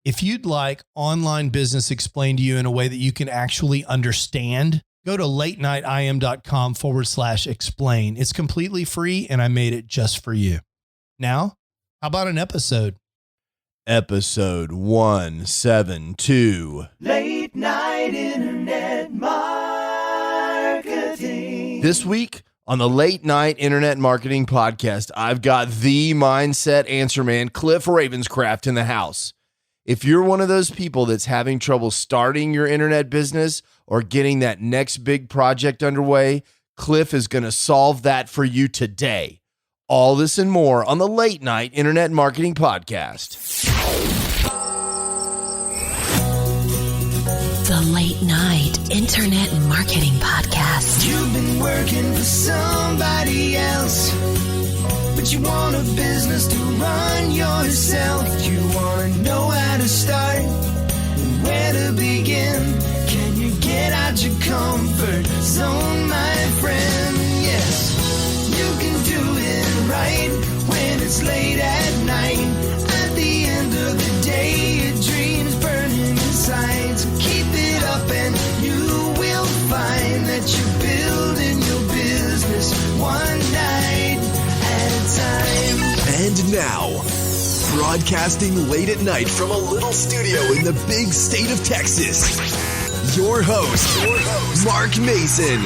If you'd like online business explained to you in a way that you can actually understand, go to latenightim.com/explain. It's completely free, and I made it just for you. Now, how about an episode? Episode 172. Late Night Internet Marketing. This week on the Late Night Internet Marketing Podcast, I've got the mindset answer man, Cliff Ravenscraft, in the house. If you're one of those people that's having trouble starting your internet business or getting that next big project underway, Cliff is going to solve that for you today. All this and more on the Late Night Internet Marketing Podcast. The Late Night Internet Marketing Podcast. You've been working for somebody else, but you want a business to run yourself. You want to know how to start and where to begin. Can you get out your comfort zone, my friend? Yes, you can do it right when it's late at night. At the end of the day, your dreams burning inside. So keep it up and you will find that you're building your business one night at a time. And now, broadcasting late at night from a little studio in the big state of Texas, your host, Mark Mason.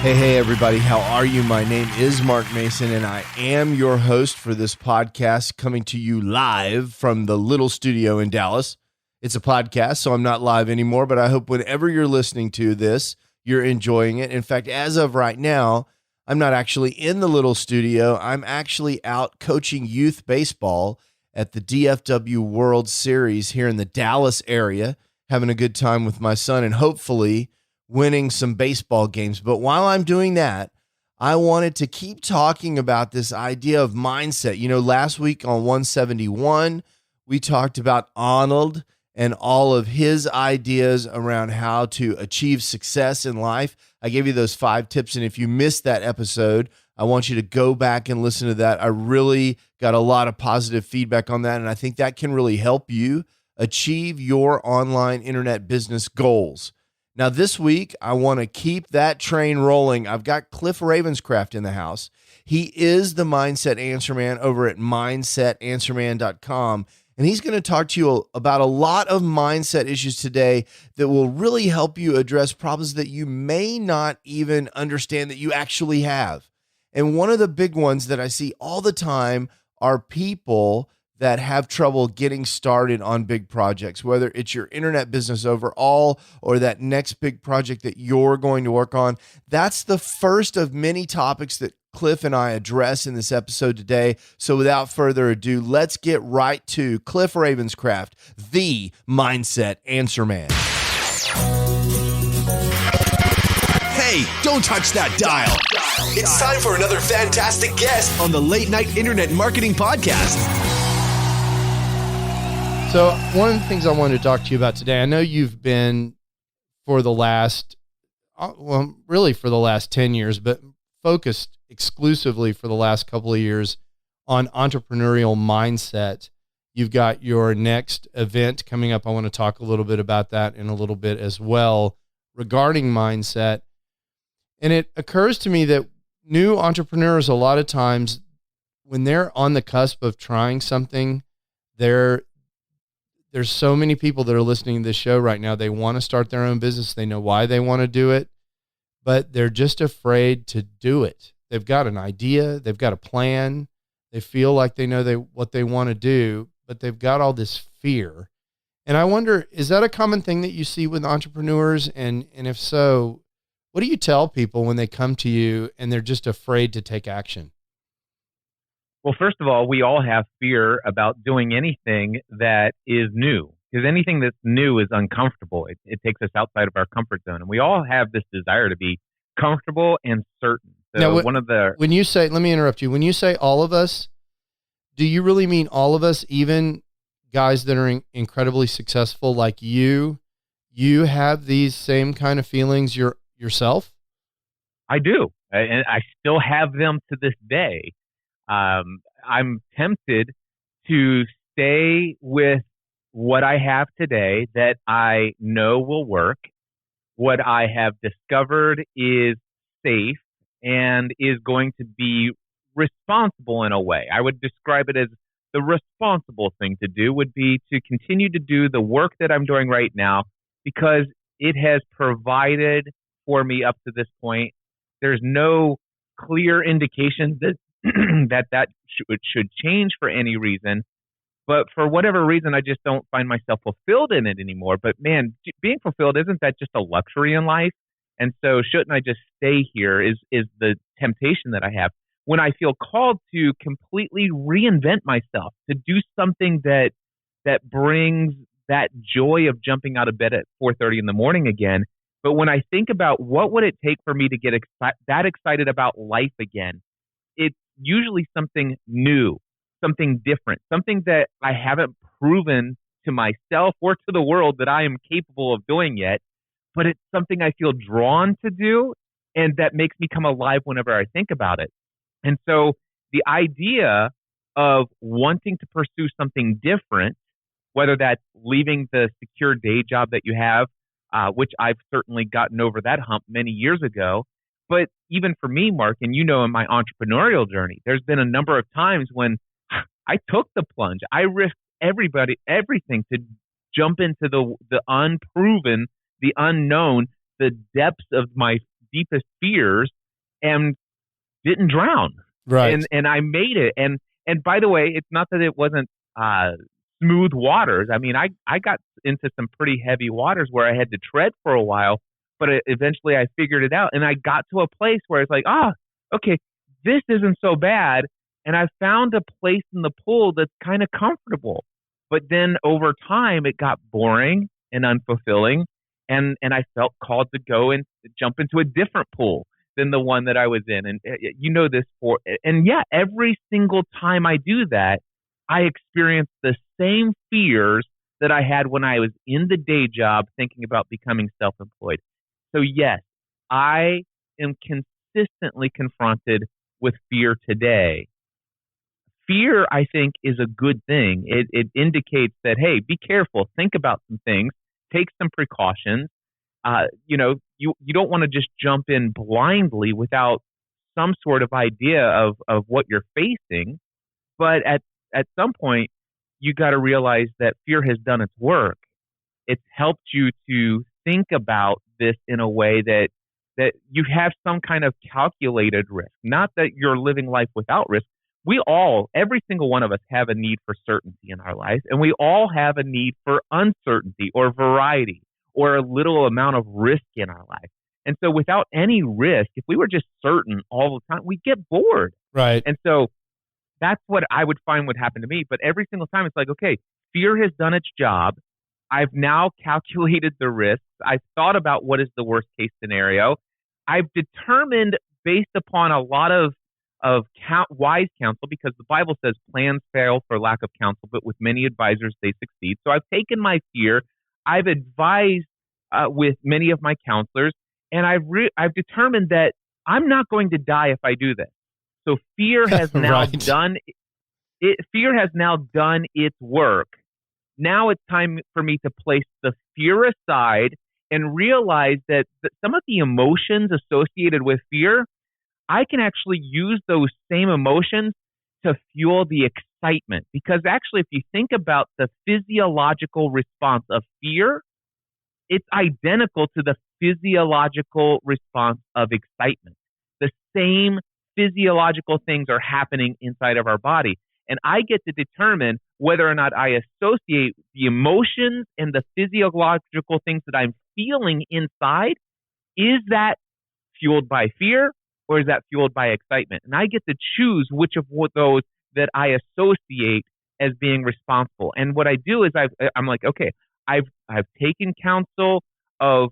Hey, everybody. How are you? My name is Mark Mason, and I am your host for this podcast, coming to you live from the little studio in Dallas. It's a podcast, so I'm not live anymore, but I hope whenever you're listening to this, you're enjoying it. In fact, as of right now, I'm not actually in the little studio. I'm actually out coaching youth baseball at the DFW World Series here in the Dallas area, having a good time with my son and hopefully winning some baseball games. But while I'm doing that, I wanted to keep talking about this idea of mindset. You know, last week on 171, we talked about Arnold and all of his ideas around how to achieve success in life. I gave you those 5 tips, and if you missed that episode, I want you to go back and listen to that. I really got a lot of positive feedback on that, and I think that can really help you achieve your online internet business goals. Now, this week, I want to keep that train rolling. I've got Cliff Ravenscraft in the house. He is the Mindset Answer Man over at mindsetanswerman.com. And he's going to talk to you about a lot of mindset issues today that will really help you address problems that you may not even understand that you actually have. And one of the big ones that I see all the time are people that have trouble getting started on big projects, whether it's your internet business overall or that next big project that you're going to work on. That's the first of many topics that Cliff and I address in this episode today. So without further ado, let's get right to Cliff Ravenscraft, the Mindset Answer Man. Hey, don't touch that dial. It's time for another fantastic guest on the Late Night Internet Marketing Podcast. So one of the things I wanted to talk to you about today, I know you've been for the last, really for the last 10 years, but focused exclusively for the last couple of years on entrepreneurial mindset. You've got your next event coming up. I want to talk a little bit about that in a little bit as well regarding mindset. And it occurs to me that new entrepreneurs, a lot of times when they're on the cusp of trying something, there's so many people that are listening to this show right now. They want to start their own business. They know why they want to do it, but they're just afraid to do it. They've got an idea. They've got a plan. They feel like they know what they want to do, but they've got all this fear. And I wonder, is that a common thing that you see with entrepreneurs? And if so, what do you tell people when they come to you and they're just afraid to take action? Well, first of all, we all have fear about doing anything that is new, because anything that's new is uncomfortable. It takes us outside of our comfort zone. And we all have this desire to be comfortable and certain. So now, when you say, let me interrupt you. When you say all of us, do you really mean all of us, even guys that are incredibly successful like you have these same kind of feelings yourself? I do. And I still have them to this day. I'm tempted to stay with what I have today that I know will work, what I have discovered is safe and is going to be responsible in a way. I would describe it as the responsible thing to do would be to continue to do the work that I'm doing right now because it has provided for me up to this point. There's no clear indication that should change for any reason. But for whatever reason, I just don't find myself fulfilled in it anymore. But man, being fulfilled, isn't that just a luxury in life? And so shouldn't I just stay here is the temptation that I have when I feel called to completely reinvent myself, to do something that brings that joy of jumping out of bed at 4:30 in the morning again. But when I think about what would it take for me to get that excited about life again, it's usually something new, something different, something that I haven't proven to myself or to the world that I am capable of doing yet, but it's something I feel drawn to do and that makes me come alive whenever I think about it. And so the idea of wanting to pursue something different, whether that's leaving the secure day job that you have, which I've certainly gotten over that hump many years ago, but even for me, Mark, and in my entrepreneurial journey, there's been a number of times when I took the plunge. I risked everything to jump into the unproven, the unknown, the depths of my deepest fears, and didn't drown. Right. And I made it. And by the way, it's not that it wasn't smooth waters. I mean, I got into some pretty heavy waters where I had to tread for a while, but eventually I figured it out. And I got to a place where it's like, okay, this isn't so bad. And I found a place in the pool that's kind of comfortable. But then over time, it got boring and unfulfilling. And I felt called to go and jump into a different pool than the one that I was in. And every single time I do that, I experience the same fears that I had when I was in the day job thinking about becoming self-employed. So yes, I am consistently confronted with fear today. Fear, I think, is a good thing. It indicates that, hey, be careful, think about some things, take some precautions. You don't want to just jump in blindly without some sort of idea of what you're facing. But at some point, you got to realize that fear has done its work. It's helped you to think about this in a way that you have some kind of calculated risk. Not that you're living life without risk. Every single one of us have a need for certainty in our lives, and we all have a need for uncertainty or variety or a little amount of risk in our life. And so without any risk, if we were just certain all the time, we'd get bored. Right. And so that's what I would find would happen to me. But every single time it's like, okay, fear has done its job. I've now calculated the risks. I've thought about what is the worst case scenario. I've determined based upon a lot of wise counsel, because the Bible says plans fail for lack of counsel, but with many advisors they succeed. So I've taken my fear, I've advised with many of my counselors, and I've determined that I'm not going to die if I do this. So fear has now Right. done it. Fear has now done its work. Now it's time for me to place the fear aside and realize that some of the emotions associated with fear, I can actually use those same emotions to fuel the excitement. Because actually, if you think about the physiological response of fear, it's identical to the physiological response of excitement. The same physiolocal things are happening inside of our body. And I get to determine whether or not I associate the emotions and the physiological things that I'm feeling inside. Is that fueled by fear or is that fueled by excitement? And I get to choose which of those that I associate as being responsible. And what I do is I'm like, okay, I've taken counsel of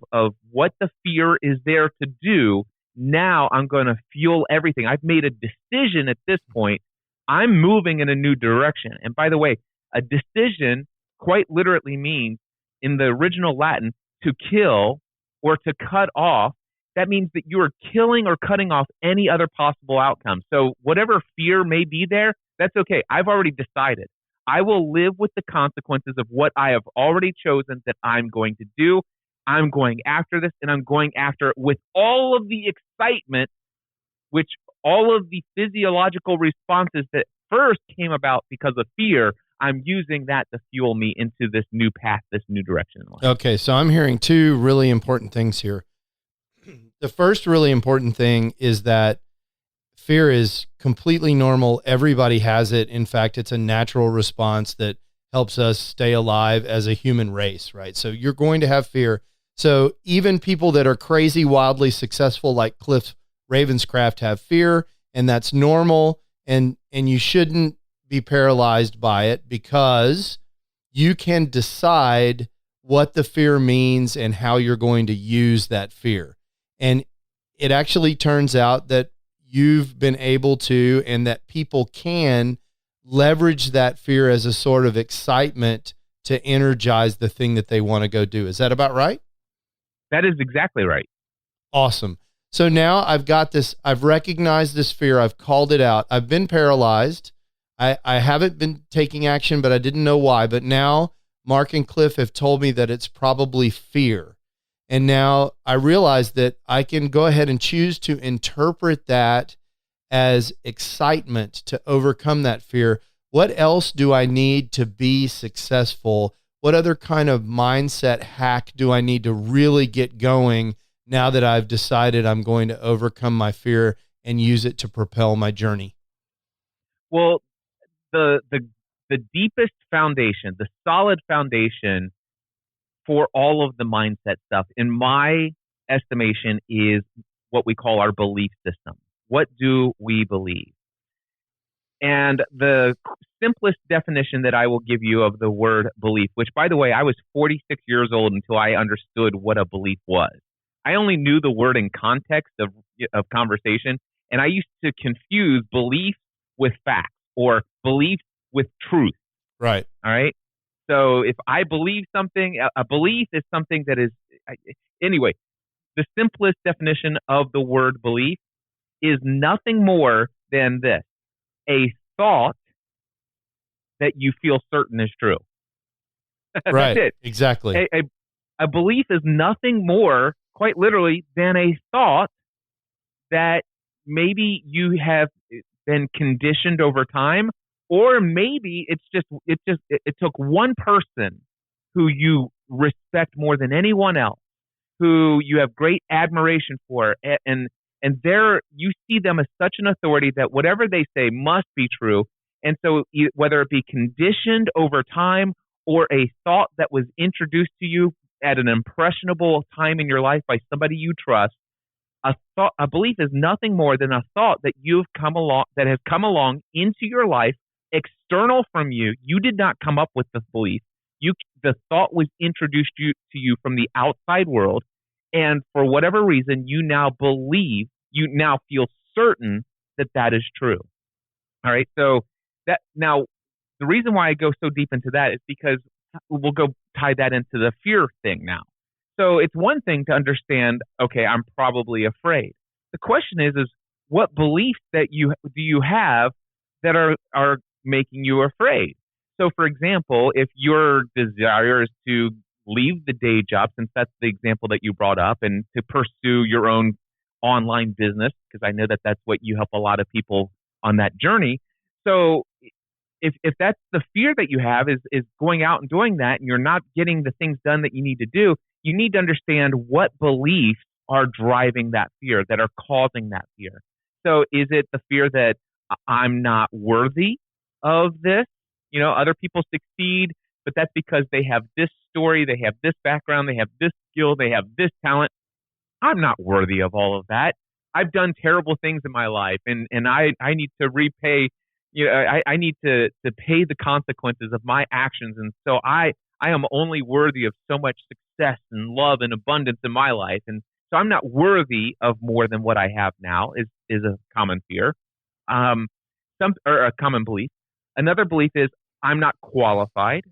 what the fear is there to do. Now I'm going to fuel everything. I've made a decision at this point. I'm moving in a new direction. And by the way, a decision quite literally means, in the original Latin, to kill or to cut off. That means that you are killing or cutting off any other possible outcome. So whatever fear may be there, that's okay. I've already decided. I will live with the consequences of what I have already chosen that I'm going to do. I'm going after this, and I'm going after it with all of the excitement, which all of the physiological responses that first came about because of fear, I'm using that to fuel me into this new path, this new direction in life. Okay, so I'm hearing two really important things here. The first really important thing is that fear is completely normal. Everybody has it. In fact, it's a natural response that helps us stay alive as a human race, right? So you're going to have fear. So even people that are crazy, wildly successful like Cliff Ravenscraft have fear, and that's normal. And you shouldn't be paralyzed by it, because you can decide what the fear means and how you're going to use that fear. And it actually turns out that you've been able to, and that people can leverage that fear as a sort of excitement to energize the thing that they want to go do. Is that about right? That is exactly right. Awesome. So now I've got this, I've recognized this fear. I've called it out. I've been paralyzed. I haven't been taking action, but I didn't know why. But now Mark and Cliff have told me that it's probably fear. And now I realize that I can go ahead and choose to interpret that as excitement to overcome that fear. What else do I need to be successful? What other kind of mindset hack do I need to really get going now that I've decided I'm going to overcome my fear and use it to propel my journey? Well, the deepest foundation, the solid foundation for all of the mindset stuff, in my estimation, is what we call our belief system. What do we believe? And the simplest definition that I will give you of the word belief, which, by the way, I was 46 years old until I understood what a belief was. I only knew the word in context of conversation, and I used to confuse belief with fact, or belief with truth. Right. All right. So if I believe something, a belief is something that is, anyway, the simplest definition of the word belief is nothing more than this: a thought that you feel certain is true. Right. That's it. Exactly. A belief is nothing more, quite literally, than a thought that maybe you have been conditioned over time, or maybe it took one person who you respect more than anyone else, who you have great admiration for, and there you see them as such an authority that whatever they say must be true. And so whether it be conditioned over time or a thought that was introduced to you at an impressionable time in your life by somebody you trust, a belief is nothing more than a thought that has come along into your life, external from you. You did not come up with the belief. The thought was introduced to you from the outside world, and for whatever reason, you now believe, you now feel certain that is true. All right. So that now, the reason why I go so deep into that is because we'll go tie that into the fear thing now. So it's one thing to understand, okay, I'm probably afraid. The question is what beliefs do you have that are making you afraid? So, for example, if your desire is to leave the day job, since that's the example that you brought up, and to pursue your own online business, because I know that that's what you help a lot of people on that journey. So if that's the fear that you have is going out and doing that, and you're not getting the things done that you need to do, you need to understand what beliefs are driving that fear, that are causing that fear. So is it the fear that I'm not worthy of this? You know, other people succeed, but that's because they have this story, they have this background, they have this skill, they have this talent. I'm not worthy of all of that. I've done terrible things in my life, and I need to repay. You know, I need to pay the consequences of my actions, and so I am only worthy of so much success and love and abundance in my life, and so I'm not worthy of more than what I have now. Is a common fear, or a common belief. Another belief is I'm not qualified.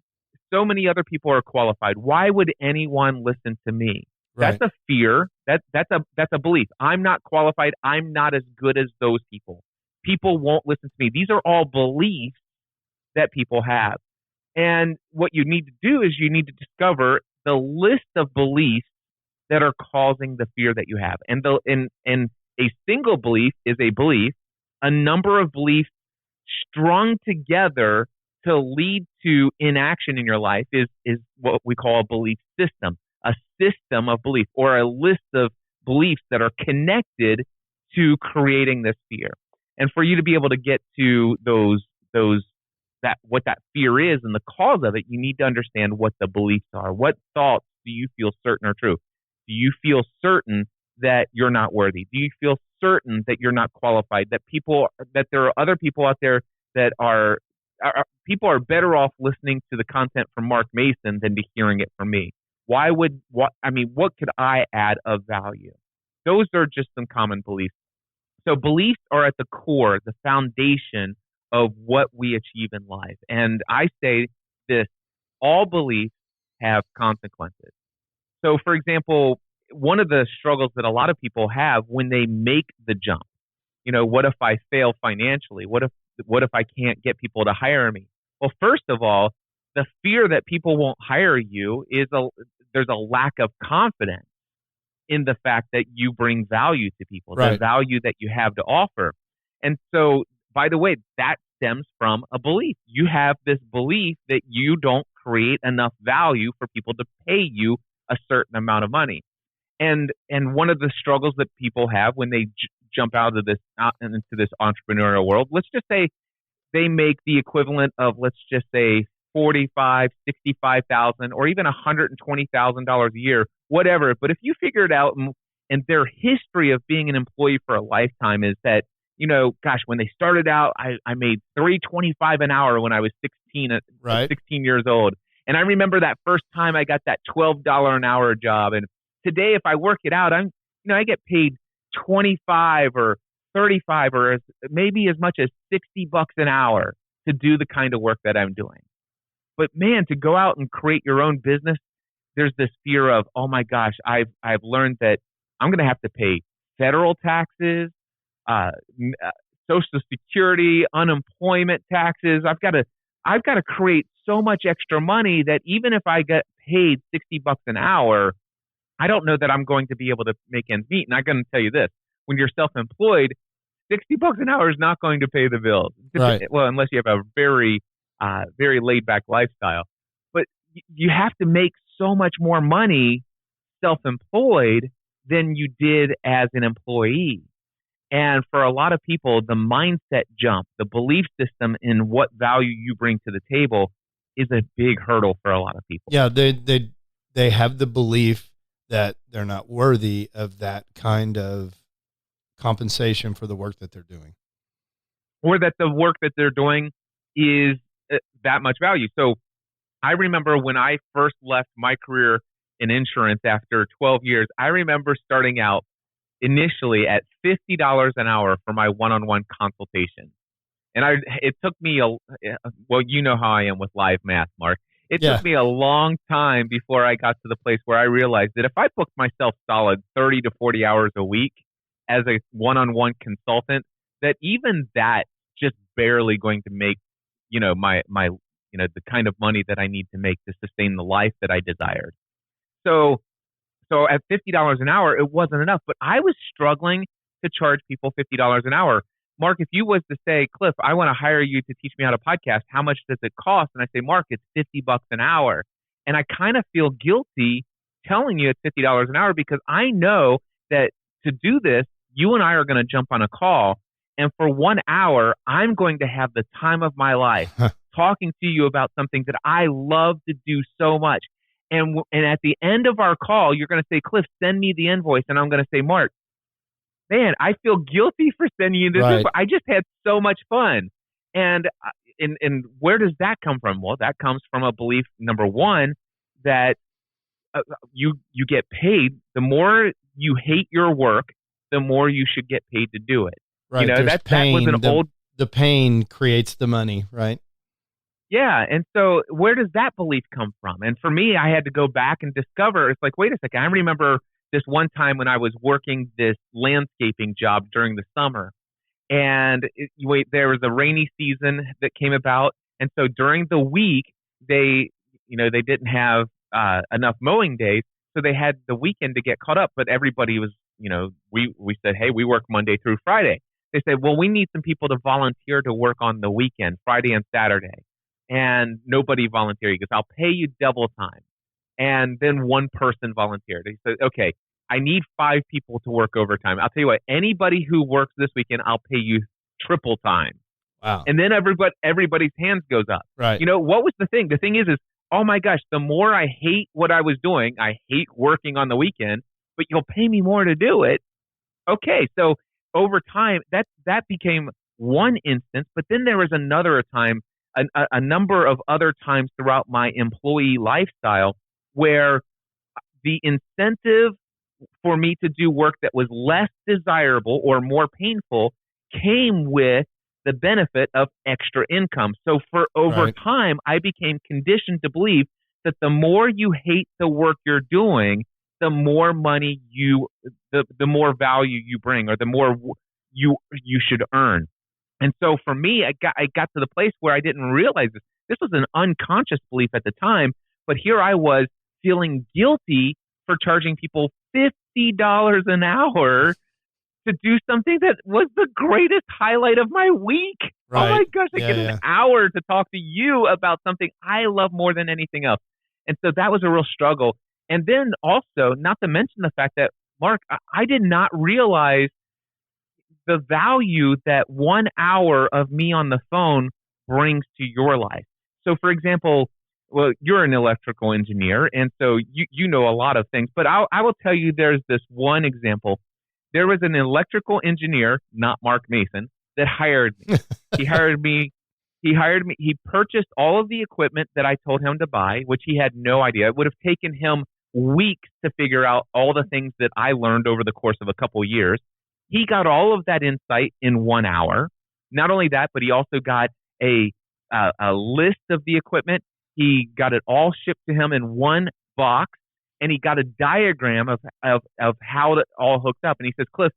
So many other people are qualified. Why would anyone listen to me? Right. That's a fear. That's a belief. I'm not qualified. I'm not as good as those people. People won't listen to me. These are all beliefs that people have. And what you need to do is you need to discover the list of beliefs that are causing the fear that you have. And a single belief is a belief. A number of beliefs strung together to lead to inaction in your life is what we call a belief system, a system of belief, or a list of beliefs that are connected to creating this fear. And for you to be able to get to what that fear is and the cause of it, you need to understand what the beliefs are. What thoughts do you feel certain are true? Do you feel certain that you're not worthy? Do you feel certain that you're not qualified? That there are other people out there that people are better off listening to the content from Mark Mason than to hearing it from me. What could I add of value? Those are just some common beliefs. So beliefs are at the core, the foundation of what we achieve in life. And I say this, all beliefs have consequences. So for example, one of the struggles that a lot of people have when they make the jump, what if I fail financially? What if I can't get people to hire me? Well, first of all, the fear that people won't hire you there's a lack of confidence in the fact that you bring value to people, Right. the value that you have to offer. And so, by the way, that stems from a belief. You have this belief that you don't create enough value for people to pay you a certain amount of money. And one of the struggles that people have when they jump out into this entrepreneurial world, let's just say they make the equivalent of, let's just say, $45,000, $65,000, or even $120,000 a year, whatever. But if you figure it out, and their history of being an employee for a lifetime is that, when they started out, I made $3.25 an hour when I was 16 years old. And I remember that first time I got that $12 an hour job. And today, if I work it out, I get paid 25 or 35 or maybe as much as $60 an hour to do the kind of work that I'm doing. But man, to go out and create your own business, there's this fear of, oh my gosh, I've learned that I'm going to have to pay federal taxes, Social Security, unemployment taxes. I've got to create so much extra money that even if I get paid $60 an hour, I don't know that I'm going to be able to make ends meet. And I'm going to tell you this: when you're self-employed, $60 an hour is not going to pay the bills. Right. Well, unless you have a very, very laid-back lifestyle. But you have to make so much more money self-employed than you did as an employee. And for a lot of people, the mindset jump, the belief system in what value you bring to the table is a big hurdle for a lot of people. Yeah, they have the belief that they're not worthy of that kind of compensation for the work that they're doing. Or that the work that they're doing is that much value. So I remember when I first left my career in insurance after 12 years, I remember starting out initially at $50 an hour for my one-on-one consultation. And it took me well, you know how I am with live math, Mark. It took me a long time before I got to the place where I realized that if I booked myself solid 30 to 40 hours a week as a one-on-one consultant, that even that just barely going to make, my the kind of money that I need to make to sustain the life that I desired. So at $50 an hour, it wasn't enough, but I was struggling to charge people $50 an hour. Mark, if you was to say, Cliff, I want to hire you to teach me how to podcast, how much does it cost? And I say, Mark, it's $50 an hour. And I kind of feel guilty telling you it's $50 an hour because I know that to do this, you and I are going to jump on a call. And for 1 hour, I'm going to have the time of my life talking to you about something that I love to do so much. And at the end of our call, you're going to say, Cliff, send me the invoice. And I'm going to say, Mark, man, I feel guilty for sending you this invoice. I just had so much fun. And where does that come from? Well, that comes from a belief, number one, that you get paid. The more you hate your work, the more you should get paid to do it. Right. That was an old. The pain creates the money, right? Yeah. And so where does that belief come from? And for me, I had to go back and discover, it's like, wait a second. I remember this one time when I was working this landscaping job during the summer, and there was a rainy season that came about. And so during the week, they didn't have enough mowing days, so they had the weekend to get caught up. But everybody was, we said, hey, we work Monday through Friday. They said, well, we need some people to volunteer to work on the weekend, Friday and Saturday. And nobody volunteered. He goes, I'll pay you double time. And then one person volunteered. He said, okay, I need 5 people to work overtime. I'll tell you what, anybody who works this weekend, I'll pay you triple time. Wow. And then everybody's hands goes up. Right. What was the thing? The thing is, oh my gosh, the more I hate what I was doing, I hate working on the weekend, but you'll pay me more to do it. Okay. So over time, that became one instance, but then there was another time, a number of other times throughout my employee lifestyle where the incentive for me to do work that was less desirable or more painful came with the benefit of extra income. So for over time, I became conditioned to believe that the more you hate the work you're doing, the more money the more value you bring, or the more you should earn. And so for me, I got to the place where I didn't realize this. This was an unconscious belief at the time, but here I was feeling guilty for charging people $50 an hour to do something that was the greatest highlight of my week. Right. Oh my gosh, I get an hour to talk to you about something I love more than anything else. And so that was a real struggle. And then also, not to mention the fact that, Mark, I did not realize the value that 1 hour of me on the phone brings to your life. So for example, well, you're an electrical engineer, and so you know a lot of things, but I will tell you there's this one example. There was an electrical engineer, not Mark Mason, that hired me. He hired me. He purchased all of the equipment that I told him to buy, which he had no idea. It would have taken him weeks to figure out all the things that I learned over the course of a couple of years. He got all of that insight in 1 hour. Not only that, but he also got a list of the equipment. He got it all shipped to him in one box, and he got a diagram of how it all hooked up. And he says, Cliff,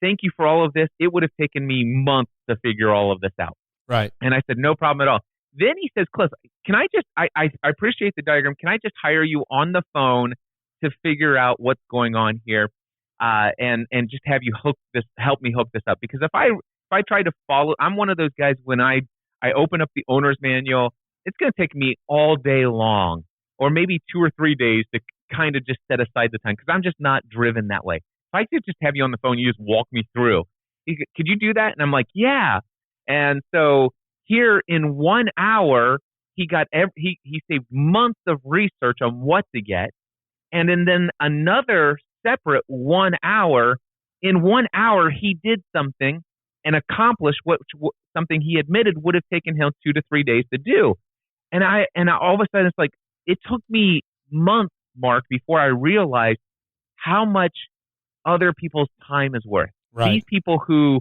thank you for all of this. It would have taken me months to figure all of this out. Right. And I said, no problem at all. Then he says, Cliff, can I just, I appreciate the diagram. Can I just hire you on the phone to figure out what's going on here? And just have you help me hook this up. Because if I try to follow, I'm one of those guys, when I open up the owner's manual, it's going to take me all day long, or maybe 2 or 3 days to kind of just set aside the time, because I'm just not driven that way. If I could just have you on the phone, you just walk me through. Could you do that? And I'm like, yeah. And so here in 1 hour, he saved months of research on what to get. And then another separate 1 hour. In 1 hour, he did something and accomplished something he admitted would have taken him 2 to 3 days to do. And I all of a sudden, it's like, it took me months, Mark, before I realized how much other people's time is worth. Right. These people who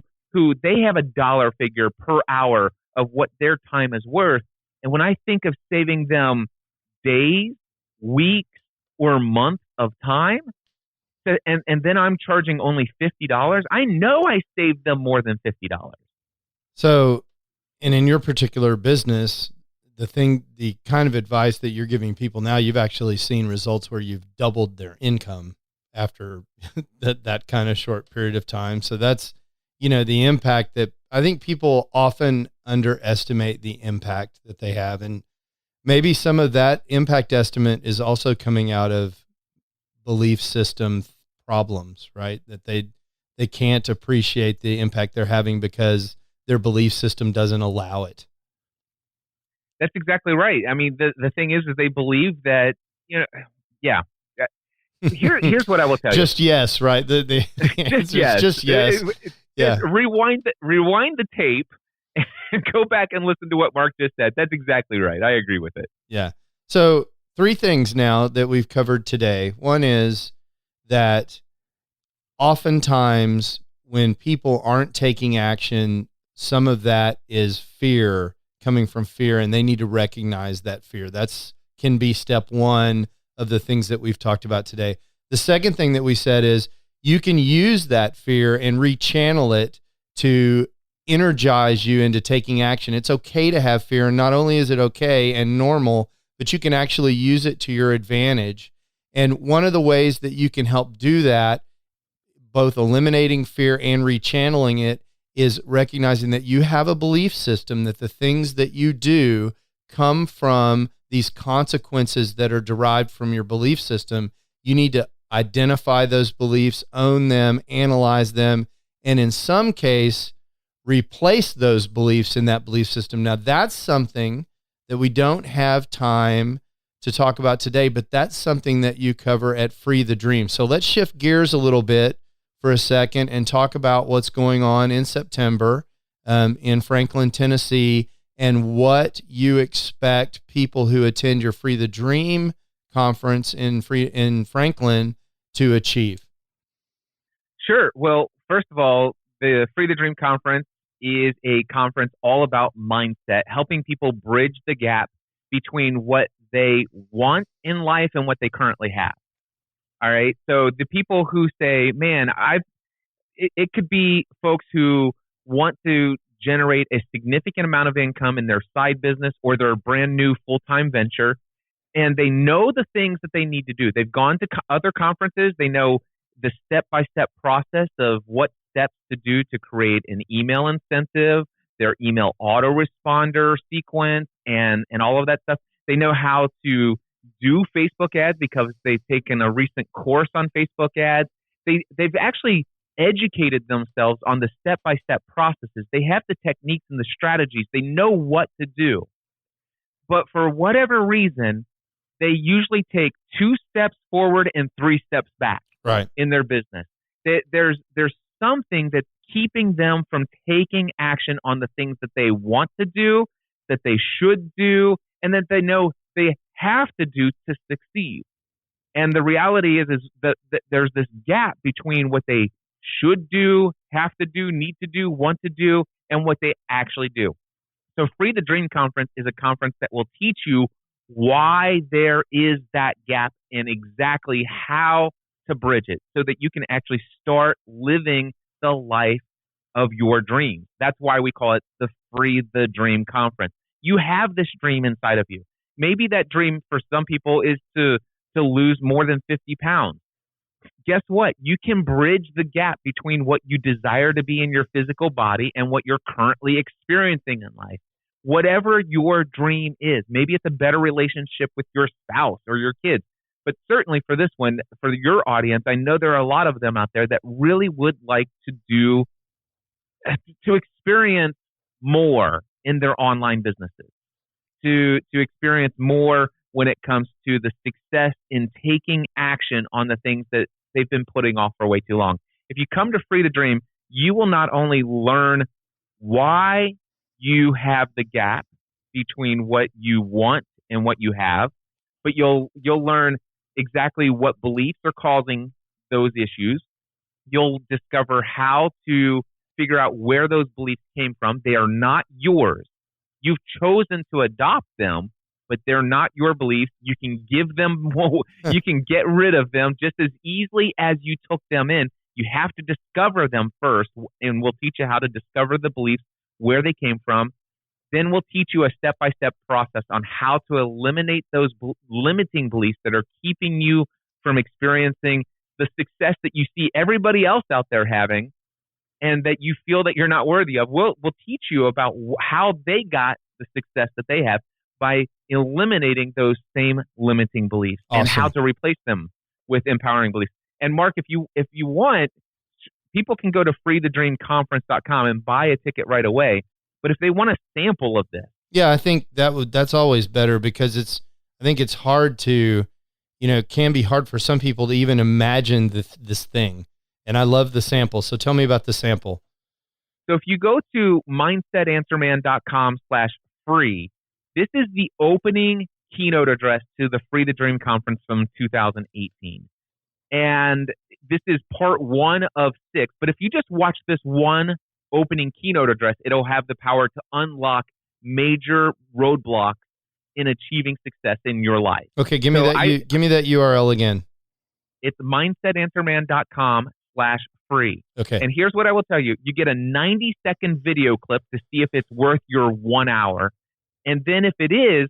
they have a dollar figure per hour of what their time is worth. And when I think of saving them days, weeks, or months of time, and then I'm charging only $50, I know I saved them more than $50. So, and in your particular business, the kind of advice that you're giving people now, you've actually seen results where you've doubled their income after that kind of short period of time. So that's, the impact that I think people often underestimate the impact that they have. And maybe some of that impact estimate is also coming out of belief system problems, right? That they can't appreciate the impact they're having because their belief system doesn't allow it. That's exactly right. I mean, the thing is they believe that, yeah. Here's what I will tell you. Just yes, right? The answer is just yes. Yeah. Rewind the tape and go back and listen to what Mark just said. That's exactly right. I agree with it. Yeah. So 3 things now that we've covered today. One is that oftentimes when people aren't taking action, some of that is fear, coming from fear, and they need to recognize that fear. That's can be step 1 of the things that we've talked about today. The second thing that we said is you can use that fear and rechannel it to energize you into taking action. It's okay to have fear. And not only is it okay and normal, but you can actually use it to your advantage. And one of the ways that you can help do that, both eliminating fear and rechanneling it, is recognizing that you have a belief system, that the things that you do come from these consequences that are derived from your belief system. You need to identify those beliefs, own them, analyze them, and in some case, replace those beliefs in that belief system. Now, that's something that we don't have time to talk about today, but that's something that you cover at Free the Dream. So let's shift gears a little bit for a second and talk about what's going on in September in Franklin, Tennessee, and what you expect people who attend your Free the Dream conference in Franklin to achieve. Sure. Well, first of all, the Free the Dream conference is a conference all about mindset, helping people bridge the gap between what they want in life and what they currently have. All right. So the people who say, man, it could be folks who want to generate a significant amount of income in their side business or their brand new full-time venture, and they know the things that they need to do. They've gone to other conferences. They know the step-by-step process of what steps to do to create an email incentive, their email autoresponder sequence, and all of that stuff. They know how to do Facebook ads because they've taken a recent course on Facebook ads. They've actually educated themselves on the step-by-step processes. They have the techniques and the strategies. They know what to do. But for whatever reason, they usually take 2 steps forward and 3 steps back in their business. There's something that's keeping them from taking action on the things that they want to do, that they should do, and that they know they have to do to succeed. And the reality is that there's this gap between what they should do, have to do, need to do, want to do, and what they actually do. So Free the Dream Conference is a conference that will teach you why there is that gap and exactly how to bridge it so that you can actually start living the life of your dreams. That's why we call it the Free the Dream Conference. You have this dream inside of you. Maybe that dream for some people is to lose more than 50 pounds. Guess what? You can bridge the gap between what you desire to be in your physical body and what you're currently experiencing in life. Whatever your dream is, maybe it's a better relationship with your spouse or your kids. But certainly for this one, for your audience, I know there are a lot of them out there that really would like to experience more in their online businesses, to experience more when it comes to the success in taking action on the things that they've been putting off for way too long. If you come to Free the Dream, you will not only learn why you have the gap between what you want and what you have, but you'll learn exactly what beliefs are causing those issues. You'll discover how to figure out where those beliefs came from. They are not yours. You've chosen to adopt them, but they're not your beliefs. You can give them, you can get rid of them just as easily as you took them in. You have to discover them first, and we'll teach you how to discover the beliefs, where they came from. Then we'll teach you a step-by-step process on how to eliminate those limiting beliefs that are keeping you from experiencing the success that you see everybody else out there having and that you feel that you're not worthy of. We'll teach you about how they got the success that they have by eliminating those same limiting beliefs and how to replace them with empowering beliefs. And Mark, if you want, people can go to freethedreamconference.com and buy a ticket right away. But if they want a sample of this, yeah, I think that's always better because I think it's hard to, it can be hard for some people to even imagine this thing. And I love the sample. So tell me about the sample. So if you go to mindsetanswerman.com/free, this is the opening keynote address to the Free the Dream Conference from 2018. And this is part 1 of 6. But if you just watch this one opening keynote address, it'll have the power to unlock major roadblocks in achieving success in your life. Okay, give me that URL again. It's mindsetanswerman.com/free. Okay. And here's what I will tell you. You get a 90-second video clip to see if it's worth your 1 hour. And then if it is,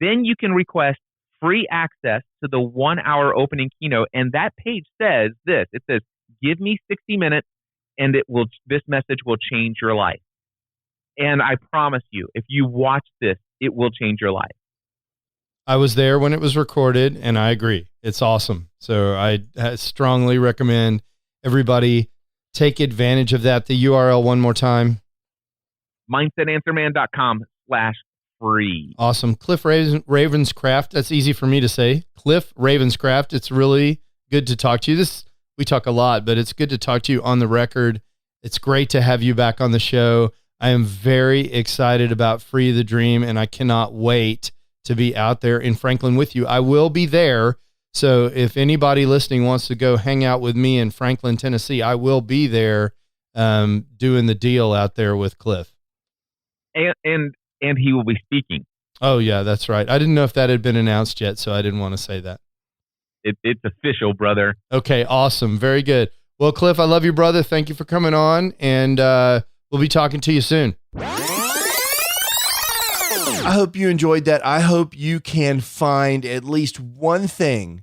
Then you can request free access to the 1-hour opening keynote. And that page says this. It says, give me 60 minutes and this message will change your life. And I promise you, if you watch this, it will change your life. I was there when it was recorded, and I agree. It's awesome. So I strongly recommend everybody take advantage of that. The URL one more time. mindsetanswerman.com/free. Awesome. Cliff Ravenscraft. That's easy for me to say. Cliff Ravenscraft. It's really good to talk to you. We talk a lot, but it's good to talk to you on the record. It's great to have you back on the show. I am very excited about Free the Dream, and I cannot wait to be out there in Franklin with you. I will be there. So if anybody listening wants to go hang out with me in Franklin, Tennessee, I will be there doing the deal out there with Cliff. And he will be speaking. Oh, yeah, that's right. I didn't know if that had been announced yet, so I didn't want to say that. It's official, brother. Okay, awesome. Very good. Well, Cliff, I love you, brother. Thank you for coming on, and we'll be talking to you soon. I hope you enjoyed that. I hope you can find at least one thing,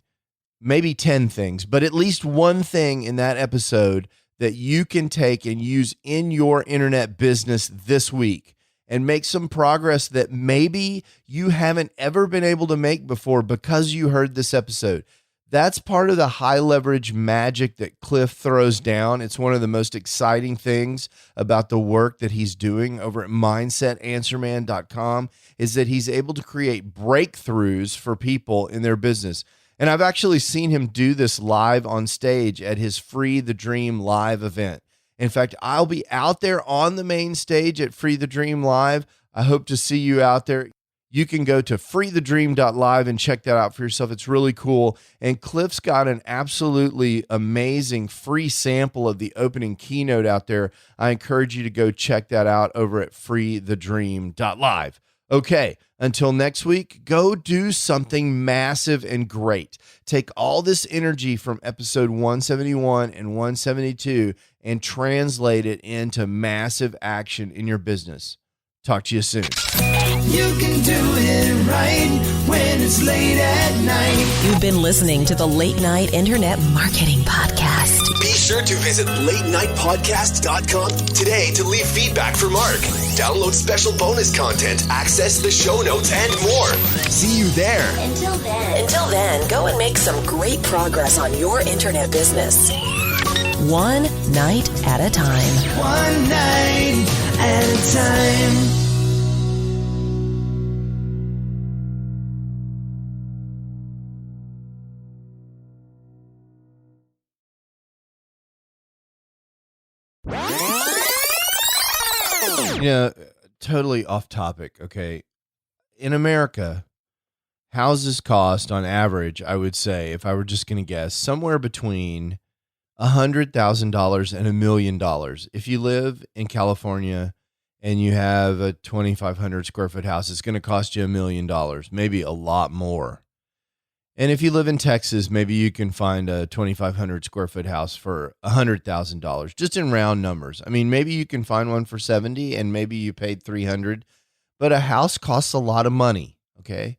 maybe 10 things, but at least one thing in that episode that you can take and use in your internet business this week and make some progress that maybe you haven't ever been able to make before because you heard this episode. That's part of the high leverage magic that Cliff throws down. It's one of the most exciting things about the work that he's doing over at mindsetanswerman.com is that he's able to create breakthroughs for people in their business. And I've actually seen him do this live on stage at his Free the Dream live event. In fact, I'll be out there on the main stage at Free the Dream Live. I hope to see you out there. You can go to freethedream.live and check that out for yourself. It's really cool. And Cliff's got an absolutely amazing free sample of the opening keynote out there. I encourage you to go check that out over at freethedream.live. Okay, until next week, go do something massive and great. Take all this energy from episode 171 and 172 and translate it into massive action in your business. Talk to you soon. You can do it right when it's late at night. You've been listening to the Late Night Internet Marketing Podcast. Be sure to visit latenightpodcast.com today to leave feedback for Mark. Download special bonus content, access the show notes, and more. See you there. Until then, go and make some great progress on your internet business. One night at a time. One night at a time. You know, totally off topic, okay? In America, houses cost on average, I would say, if I were just going to guess, somewhere between $100,000 and $1 million. If you live in California and you have a 2,500 square foot house, it's going to cost you $1 million, maybe a lot more. And if you live in Texas, maybe you can find a 2,500 square foot house for $100,000, just in round numbers. I mean, maybe you can find one for 70 and maybe you paid 300, but a house costs a lot of money. Okay.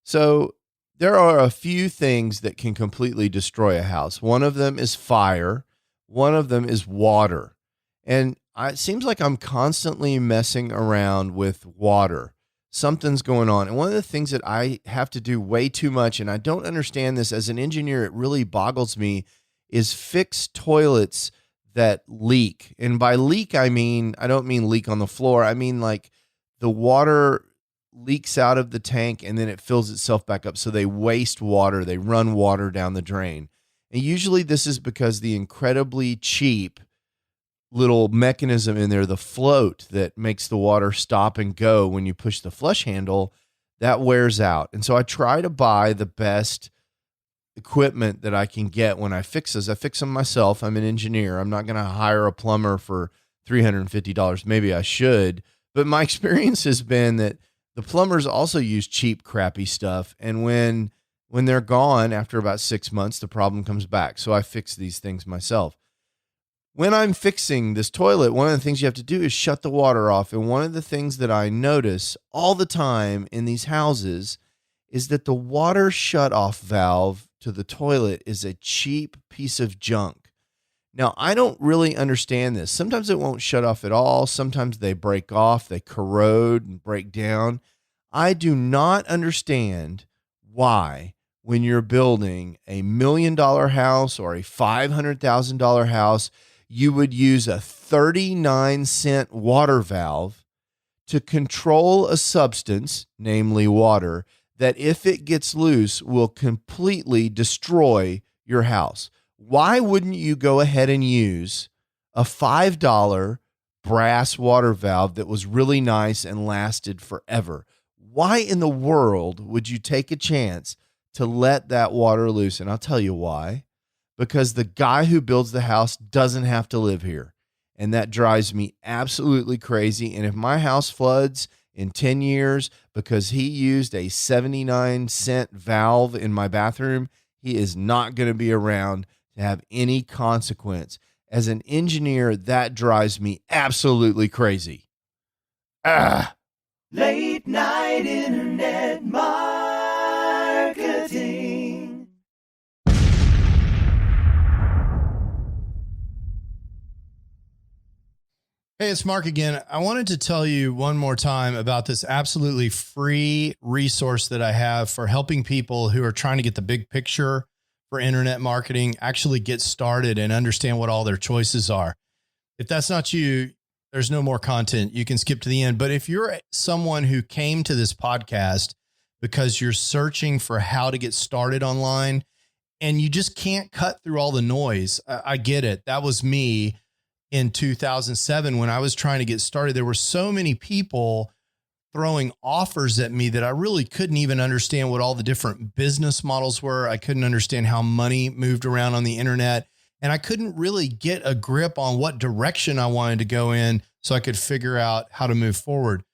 So there are a few things that can completely destroy a house. One of them is fire. One of them is water. And it seems like I'm constantly messing around with water. Something's going on. And one of the things that I have to do way too much, and I don't understand this as an engineer, it really boggles me, is fix toilets that leak. And by leak, I don't mean leak on the floor. I mean like the water leaks out of the tank and then it fills itself back up. So they waste water. They run water down the drain. And usually this is because the incredibly cheap little mechanism in there, the float that makes the water stop and go when you push the flush handle, that wears out. And so I try to buy the best equipment that I can get when I fix this. I fix them myself. I'm an engineer. I'm not going to hire a plumber for $350. Maybe I should. But my experience has been that the plumbers also use cheap, crappy stuff. And when they're gone after about 6 months, the problem comes back. So I fix these things myself. When I'm fixing this toilet, one of the things you have to do is shut the water off. And one of the things that I notice all the time in these houses is that the water shutoff valve to the toilet is a cheap piece of junk. Now, I don't really understand this. Sometimes it won't shut off at all. Sometimes they break off, they corrode and break down. I do not understand why, when you're building a $1 million house or a $500,000 house, you would use a 39-cent water valve to control a substance, namely water, that if it gets loose will completely destroy your house. Why wouldn't you go ahead and use a $5 brass water valve that was really nice and lasted forever? Why in the world would you take a chance to let that water loose? And I'll tell you why. Because the guy who builds the house doesn't have to live here. And that drives me absolutely crazy. And if my house floods in 10 years because he used a 79-cent valve in my bathroom, he is not going to be around to have any consequence. As an engineer, that drives me absolutely crazy. Late night internet marketing. Hey, it's Mark again. I wanted to tell you one more time about this absolutely free resource that I have for helping people who are trying to get the big picture for internet marketing, actually get started and understand what all their choices are. If that's not you, there's no more content. You can skip to the end. But if you're someone who came to this podcast because you're searching for how to get started online and you just can't cut through all the noise, I get it. That was me. In 2007, when I was trying to get started, there were so many people throwing offers at me that I really couldn't even understand what all the different business models were. I couldn't understand how money moved around on the internet, and I couldn't really get a grip on what direction I wanted to go in so I could figure out how to move forward.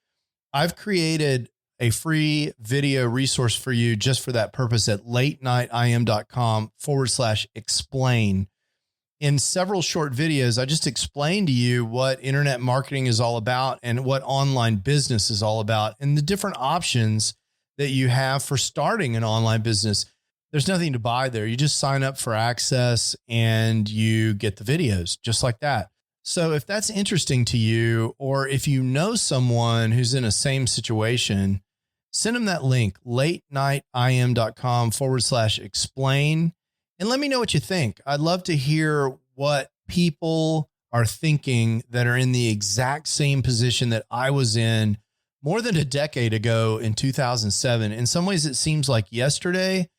I've created a free video resource for you just for that purpose at latenightim.com/explain. In several short videos, I just explained to you what internet marketing is all about and what online business is all about and the different options that you have for starting an online business. There's nothing to buy there. You just sign up for access and you get the videos just like that. So if that's interesting to you, or if you know someone who's in a same situation, send them that link, latenightim.com/explain. And let me know what you think. I'd love to hear what people are thinking that are in the exact same position that I was in more than a decade ago in 2007. In some ways, it seems like yesterday.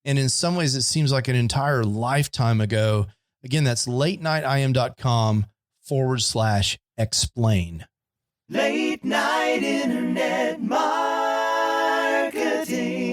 And in some ways, it seems like an entire lifetime ago. Again, that's latenightim.com/explain. Late night internet marketing.